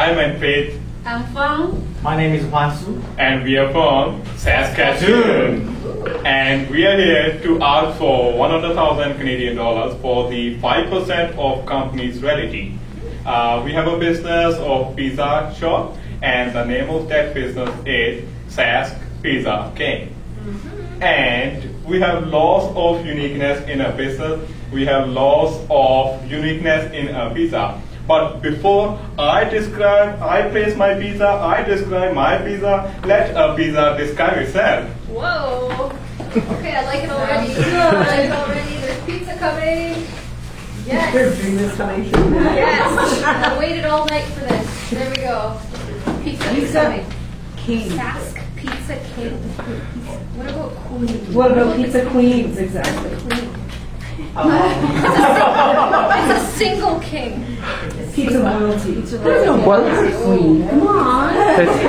I'm Manfred. I'm Fang. My name is Hwansu. And we are from Saskatoon. And we are here to ask for 100,000 Canadian dollars for the 5% of company's reality. We have a business of pizza shop, and the name of that business is Sask Pizza King. And we have lots of uniqueness in a business. We have lots of uniqueness in a pizza. But before I praise my pizza, describe my pizza, let a pizza describe itself. Whoa. Okay, I like it already. I like it already. There's pizza coming. Yes. Yes. I waited all night for this. There we go. Pizza coming. King. Sask Pizza King. What about Queen? What about Pizza Queens? Exactly. Queen. It's a single king. Pizza royalty. There's no royalty queen. Come on.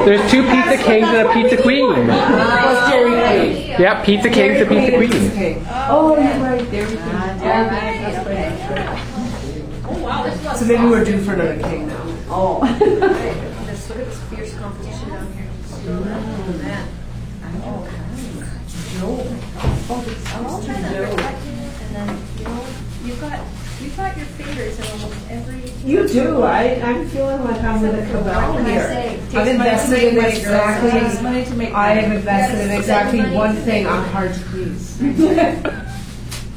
There's two Pizza Kings and a Pizza Queen. What's Dairy Queen? Yeah, Pizza Kings and Pizza Queen. Oh, you're right. Dairy Queen. That's right. Oh, wow. This So maybe we're due for another king now. Oh. Let's look at this fierce competition down here. Oh, man. I'll try to reflect it, and then, you've got your fingers in almost every... You do. I'm feeling like I'm in a cabal here. I've invested in exactly. I have invested in exactly one thing. I'm hard to please.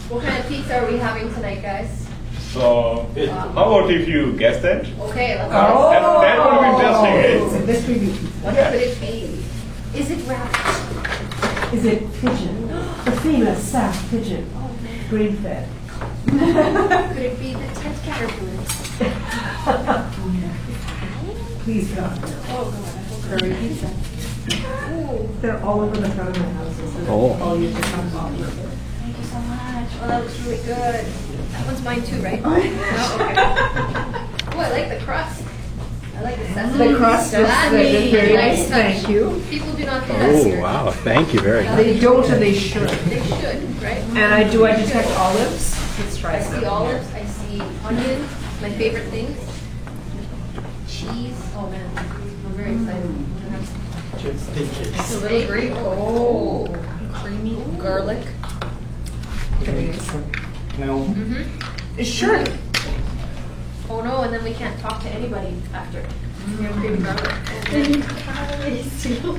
What kind of pizza are we having tonight, guys? So, how about if you guess that? Okay, let's That would be interesting, eh? It's a mystery meat. What could it be? Is it rabbit? Is it pigeon? The famous Sask pigeon. Oh, man. Grain fed. Could it be the tent caterpillar? Please God. Oh, God. Curry pizza. Ooh. They're all over the front of my houses. Oh. All you just have Thank you so much. Oh, that looks really good. That one's mine too, right? No? Okay. Oh, I like the crust. I like the sesame. The crust is very nice. Thank you. People do not do that Oh, here. wow. Thank you very much. They don't and they should. They should, right? And I detect olives. Let's try I see some. olives. I see onions. My favorite things. Cheese. Oh man, I'm very excited. It's a little grape. Oh, creamy garlic. No. Sure. Oh no, and then we can't talk to anybody after. We have creamy garlic. Okay, you don't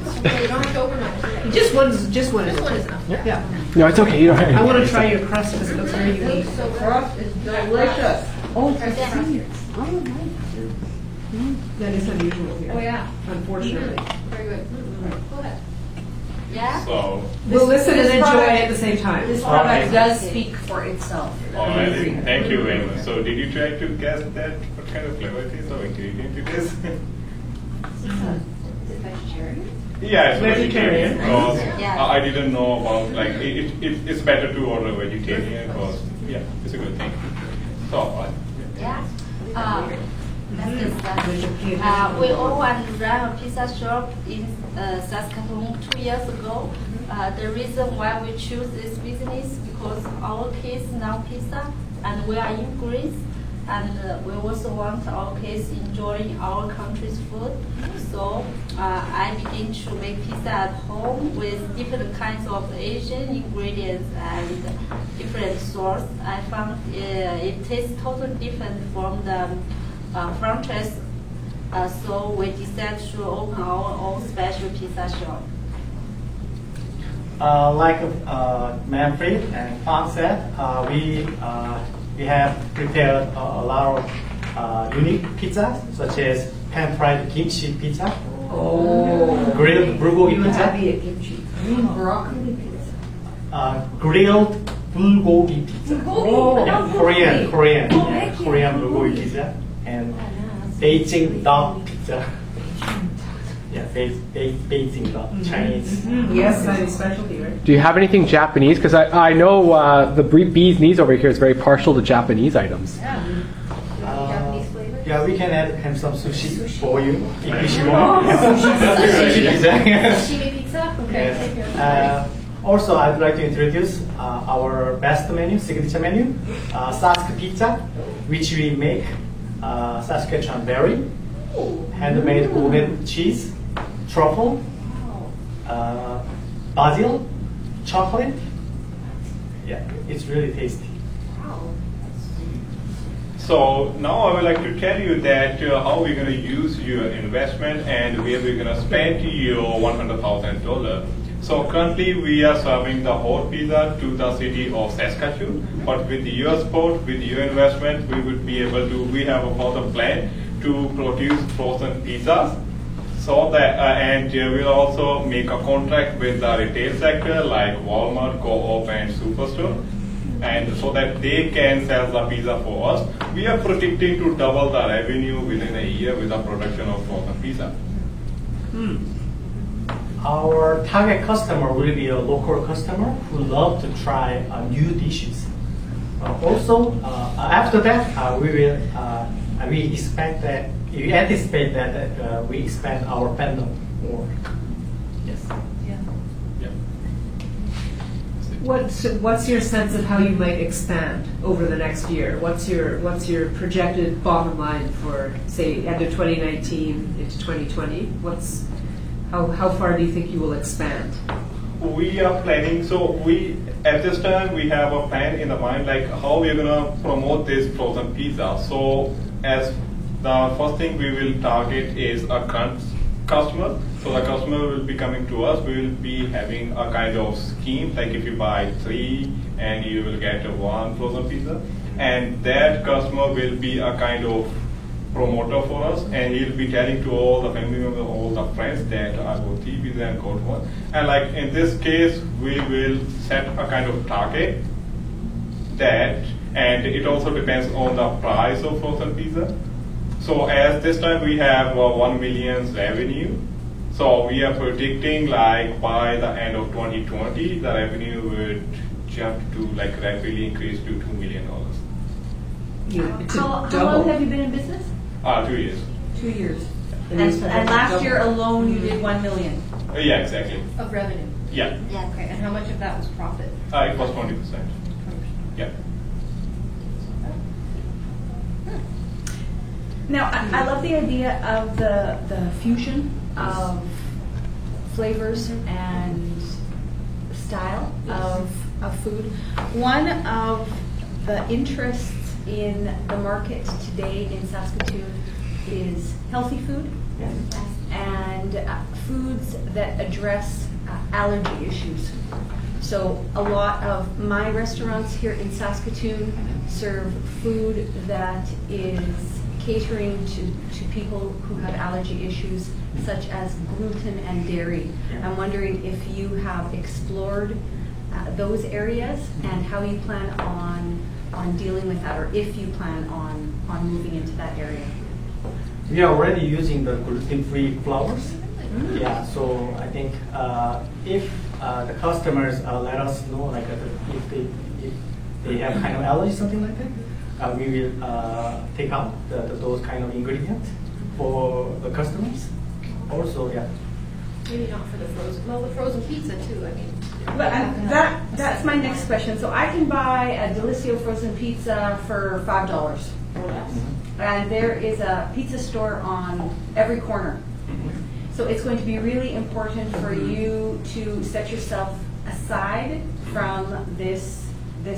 have to open one. Just one is This one enough. is enough. Yeah. No, it's okay. You don't have I want to try your crust because it looks very unique. So crust is delicious. Oh, Try the crust here. that is unusual here. Oh yeah. Unfortunately. Very good. Go ahead. Yeah? So, We'll listen and enjoy at the same time. This Alright. product does speak for itself. alright, thank you very much. So, did you try to guess that what kind of flavor it is or ingredient it is? Is it vegetarian? Yeah, it's Vegetarian. vegetarian. Because Yeah. I didn't know about it's better to order vegetarian because it's a good thing. So, Yeah. That is that. We all want to run a pizza shop in Saskatoon 2 years ago. The reason why we choose this business because our kids love pizza and we are in Greece. And we also want our kids enjoying our country's food. So I begin to make pizza at home with different kinds of Asian ingredients and different sauce. I found it tastes totally different from the franchise. So we decided to open our own special pizza shop. Like Manfred and Fang said, we have prepared a lot of unique pizzas, such as pan-fried kimchi pizza, grilled bulgogi pizza, Broccoli pizza. grilled bulgogi pizza, yeah, Korean bulgogi pizza, and Beijing duck pizza. Yeah, Beijing duck, Chinese. Yes, that's a specialty, right? Do you have anything Japanese? Because I know the bee's knees over here is very partial to Japanese items. Japanese flavor? Yeah, we can add some sushi for you if you want. Sushi pizza. Sashimi pizza? Okay. Yes. Also, I'd like to introduce our best menu, signature menu, Sask Pizza, which we make Saskatchewan berry, handmade woven cheese, truffle, basil, chocolate. Yeah, it's really tasty. So now I would like to tell you that how we're going to use your investment and where we're going to spend your $100,000. So currently we are serving the hot pizza to the city of Saskatchewan, but with your support, with your investment, we would be able to, we have a further plan to produce frozen pizzas. So that, and we'll also make a contract with the retail sector like Walmart, Co-op and Superstore, and so that they can sell the pizza for us. We are predicting to double the revenue within a year with the production of frozen pizza. Our target customer will be a local customer who love to try new dishes. Also, after that, we anticipate that we expand our fandom more. Yes. Yeah. What's your sense of how you might expand over the next year? What's your projected bottom line for, say, end of 2019 into 2020? How far do you think you will expand? We are planning, so at this time we have a plan in the mind like how we're gonna promote this frozen pizza. So as the first thing we will target is a customer. So the customer will be coming to us. We will be having a kind of scheme like if you buy 3 and you will get 1 frozen pizza, and that customer will be a kind of promoter for us, and he'll be telling to all the family members, all the friends that I got 3 pizza and got 1. And like in this case, we will set a kind of target that, and it also depends on the price of frozen pizza. So as this time we have 1 million revenue, so we are predicting like by the end of 2020, the revenue would jump to like rapidly increase to $2 million. How long have you been in business? 2 years. 2 years. And last year alone, you did 1 million Yeah, exactly. Of revenue. Yeah. Okay, and how much of that was profit? It was 20%. Yeah. Now, I love the idea of the fusion of flavors and style of food. One of the interests in the market today in Saskatoon is healthy food and foods that address allergy issues. So a lot of my restaurants here in Saskatoon serve food that is catering to people who have allergy issues such as gluten and dairy. I'm wondering if you have explored those areas and how you plan on dealing with that, or if you plan on moving into that area. We are already using the gluten-free flours. Yeah, so I think if the customers let us know, like if they have kind of allergy, something like that, we will take out those kind of ingredients for the customers. Also, yeah. Maybe not for the frozen. Well, the frozen pizza too. I mean. But that's my next question. So I can buy a Delissio frozen pizza for $5 or less, and there is a pizza store on every corner. So it's going to be really important for you to set yourself aside from this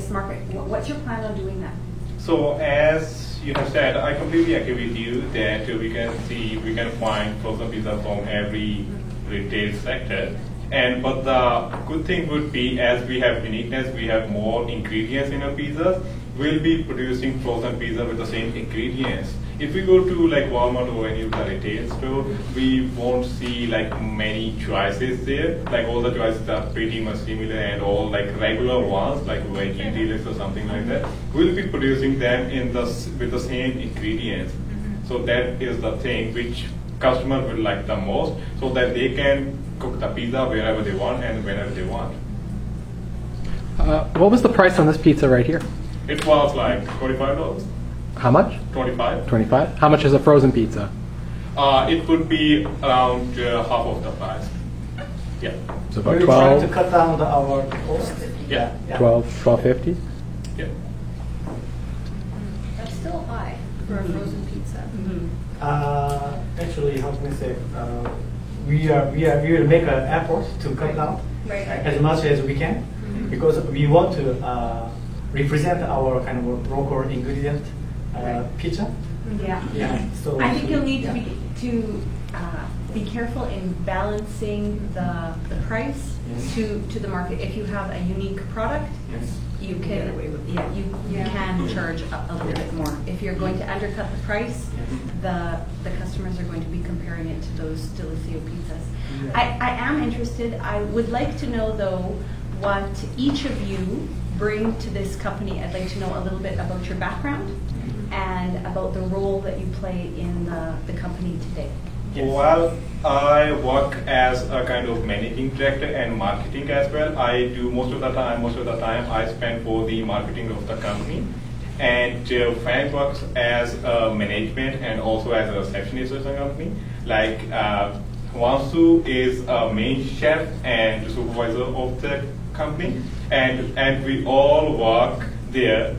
market. What's your plan on doing that? So as you have said, I completely agree with you that we can find frozen pizza from every retail sector. But the good thing would be, as we have uniqueness, we have more ingredients in our pizzas, we'll be producing frozen pizza with the same ingredients. If we go to like Walmart or any of the retail store, we won't see like many choices there. Like all the choices are pretty much similar, and all like regular ones like veggie deluxe or something like that. We'll be producing them with the same ingredients. So that is the thing which customer will like the most, so that they can cook the pizza wherever they want and whenever they want. What was the price on this pizza right here? It was like $25. How much? 25. 25. How much is a frozen pizza? It would be around half of the price. Yeah. So about We're trying to 12, cut down our cost. Yeah. 12.50. Yeah. That's still high for a frozen pizza. Actually, how can I say? We will make an effort to cut down Right. as much as we can, because we want to represent our kind of local ingredient pizza. Yeah. Yeah. So I think you'll need yeah. to be careful in balancing the price Yes. to the market. If you have a unique product, Yes. you get can away with it. you Yeah. can charge a little bit more. If you're going to undercut the price, the customers are going to be comparing it to those Delicio pizzas. Yeah. I am interested. I would like to know though what each of you bring to this company. I'd like to know a little bit about your background and about the role that you play in the company today. Yes. Well, I work as a kind of managing director and marketing as well. I do most of the time I spend for the marketing of the company. And Frank works as a management and also as a receptionist of the company. Like Hwasu is a main chef and supervisor of the company. And we all work there.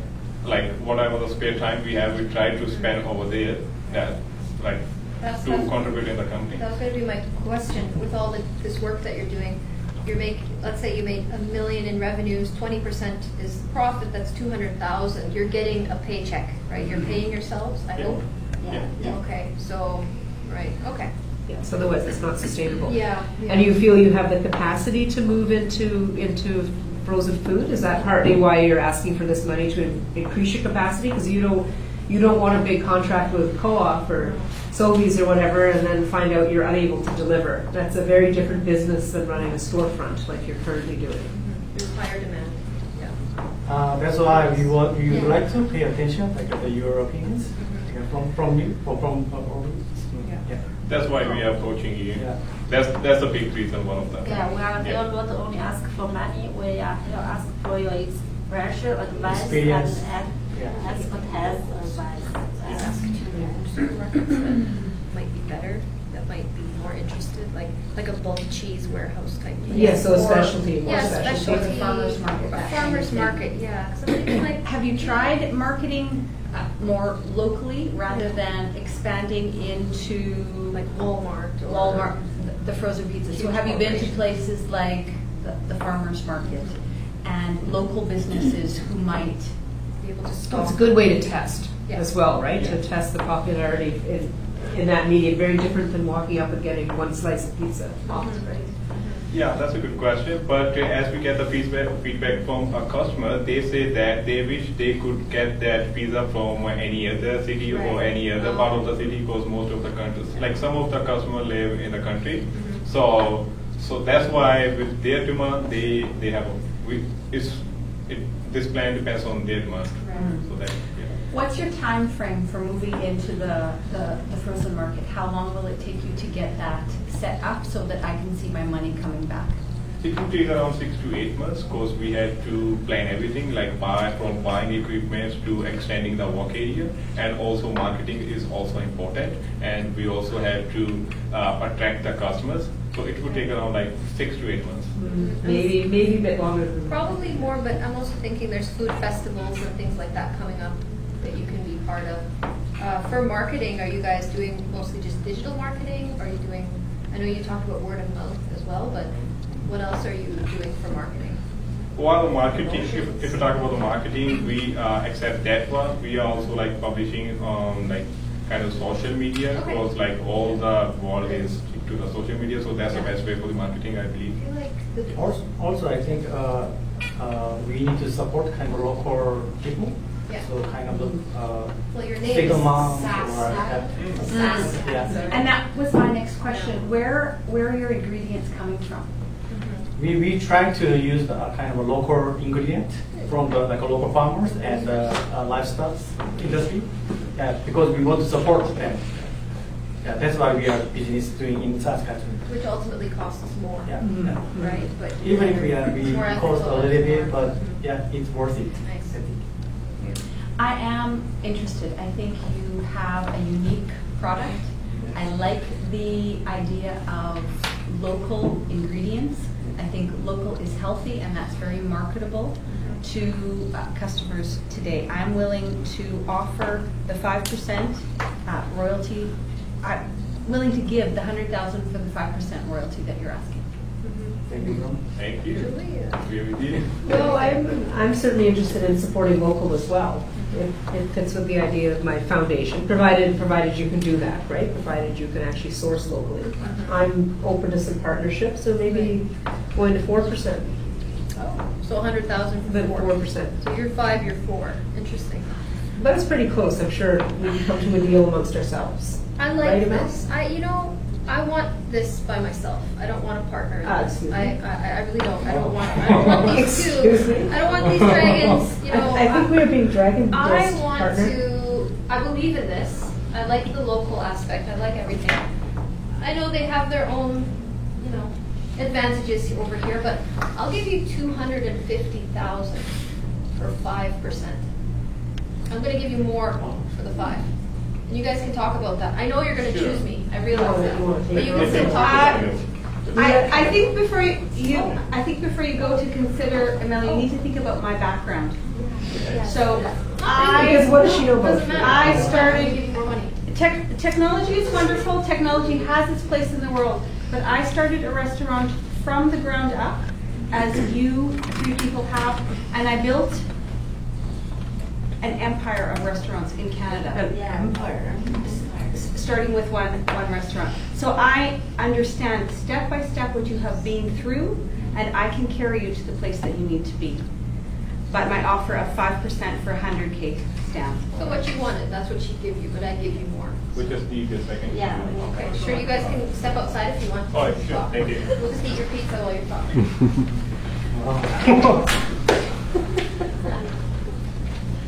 Like whatever the spare time we have, we try to spend over there. Like That's- to contribute in the company. That was going to be my question. With all this work that you're doing, let's say you made $1 million in revenues, 20% is profit, that's 200,000. You're getting a paycheck, right? You're paying yourselves, I Yeah. hope? Yeah. Okay, so, right, okay. Yeah, so otherwise it's not sustainable. Yeah. And you feel you have the capacity to move into frozen food? Is that partly why you're asking for this money, to increase your capacity? Because you don't want a big contract with Co-op or Sobeys or whatever, and then find out you're unable to deliver. That's a very different business than running a storefront like you're currently doing. There's higher demand, yeah. That's why we would like to pay attention, like your opinions from you, yeah. That's why we are approaching you. Yeah. That's a big reason, one of them. Yeah, we are not only ask for money, we are ask for your expression, advice, Experience. and Yeah. expertise advice. Markets that might be better, that might be more interested, like a bulk cheese warehouse type. Yeah, so a Or- specialty, more Yeah, specialty. specialty. Like a farmer's market, A that kind farmer's of thing. market, yeah. Somebody like, Have you tried marketing more locally rather than expanding into like Walmart or Walmart, the frozen pizzas? So Huge have you been to corporations. places like the farmer's market and local businesses who might? be able to Well, stock? it's a good way to test Yeah. as well, right? Yeah. To test the popularity in that medium. Very different than walking up and getting one slice of pizza. Right? Yeah, that's a good question. But as we get the feedback from a customer, they say that they wish they could get that pizza from any other city or Right. any other part of the city, because most of the countries, like some of the customers live in the country. So that's why with their demand, they have this plan depends on their demand. Right. So that yeah. What's your time frame for moving into the frozen market? How long will it take you to get that set up so that I can see my money coming back? It will take around 6 to 8 months, because we have to plan everything, like from buying equipment to extending the work area, and also marketing is also important, and we also have to attract the customers. So it would take around like 6 to 8 months. Maybe a bit longer than that. Probably more, but I'm also thinking there's food festivals and things like that coming up that you can be part of. For marketing, are you guys doing mostly just digital marketing? Are you doing, I know you talked about word of mouth as well, but what else are you doing for marketing? While marketing, if we talk about the marketing, we accept that one. We are also like publishing on like kind of social media, Okay. because like all the world is to the social media, so that's the best way for the marketing, I believe. I feel like the Also, I think we need to support kind of local people. Yeah. So kind of well, your name single is moms Sass, or right? yeah. And that was my next question. Where are your ingredients coming from? We try to use kind of a local ingredient from the like local farmers and livestock industry. Yeah, because we want to support them. Yeah, that's why we are business doing in Saskatchewan. Which ultimately costs more, Yeah. Mm-hmm. Yeah. right? But Even if we More cost a ethical. little bit, but yeah, it's worth it. Nice. I think. I am interested. I think you have a unique product. I like the idea of local ingredients. I think local is healthy, and that's very marketable to customers today. I'm willing to offer the 5% royalty. willing to give the 100,000 for the 5% royalty that you're asking. Thank you. Thank you. Agree with you. No, I'm certainly interested in supporting local as well. It fits with the idea of my foundation, provided you can do that, right? Provided you can actually source locally. I'm open to some partnerships, so maybe going to 4%. Oh, so 100,000 for But 4. 4%. So you're 5, you're 4. Interesting. But it's pretty close. I'm sure we can come to a deal amongst ourselves. I like Right, Emma? this. I want this by myself. I don't want a partner. in this. Excuse me. I really don't. I don't want these two. Excuse me? I don't want these dragons. I think we are being dragon I dust want partner. to. I believe in this. I like the local aspect. I like everything. I know they have their own, advantages over here, but I'll give you 250,000 for 5%. I'm going to give you more for the 5. And you guys can talk about that. I know you're going to choose me. I realize that. But you can still talk about it. I think before you go to consider Amelia, you need to think about my background. So Because what does she know about Doesn't matter. I started- I'm giving you more money. technology is wonderful. Technology has its place in the world. But I started a restaurant from the ground up, as you 3 people have, and I built an empire of restaurants in Canada. Empire. Starting with one restaurant. So I understand step by step what you have been through, and I can carry you to the place that you need to be. But my offer of 5% for 100K stands. So what you wanted, that's what she'd give you, but I give you more. We just need a second. Yeah. Okay, sure, you guys can step outside if you want. Oh, sure. Talk. Thank you. We'll just eat your pizza while you're talking.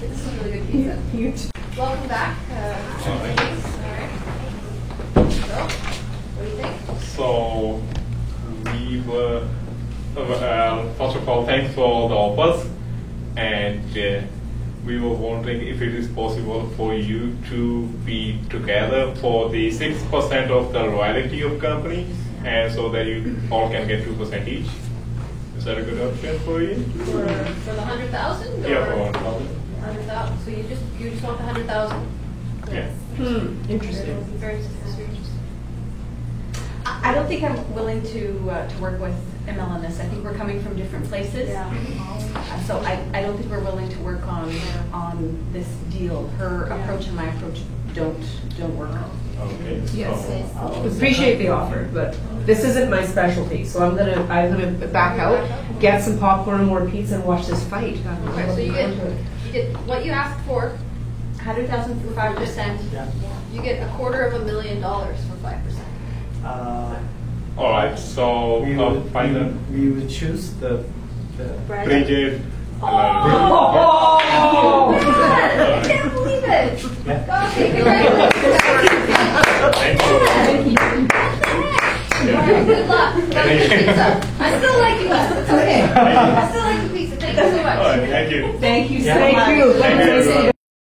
This is some really good pizza. Welcome back. Ladies. All right. So, what do you think? So we were, first of all, thanks for the offers, and we were wondering if it is possible for you to be together for the 6% of the royalty of company, and so that you all can get 2% each. Is that a good option for you? For the 100,000? Yeah, for 1,000. 100,000. So you just want the 100,000? Yeah. Interesting. Very interesting. I don't think I'm willing to work with Emil on this. I think we're coming from different places. So I don't think we're willing to work on this deal. Her approach and my approach don't work. Okay. Yes. So, Appreciate the offer, but this isn't my specialty, so I'm gonna back out, get some popcorn and more pizza, and watch this fight. Okay, so you get what you asked for, 100,000 for 5%. Yeah. you get $250,000 for 5%. all right. So final. we will choose the Bridget. Oh, I can't believe it. Yeah. Okay, congratulations. Thank you. All right, good luck. Love your pizza. I still like you less. It's okay. I still like the pizza. Thank you so much. All right. Thank you. Thank you so Yeah. much. Thank you. Thank you, everyone.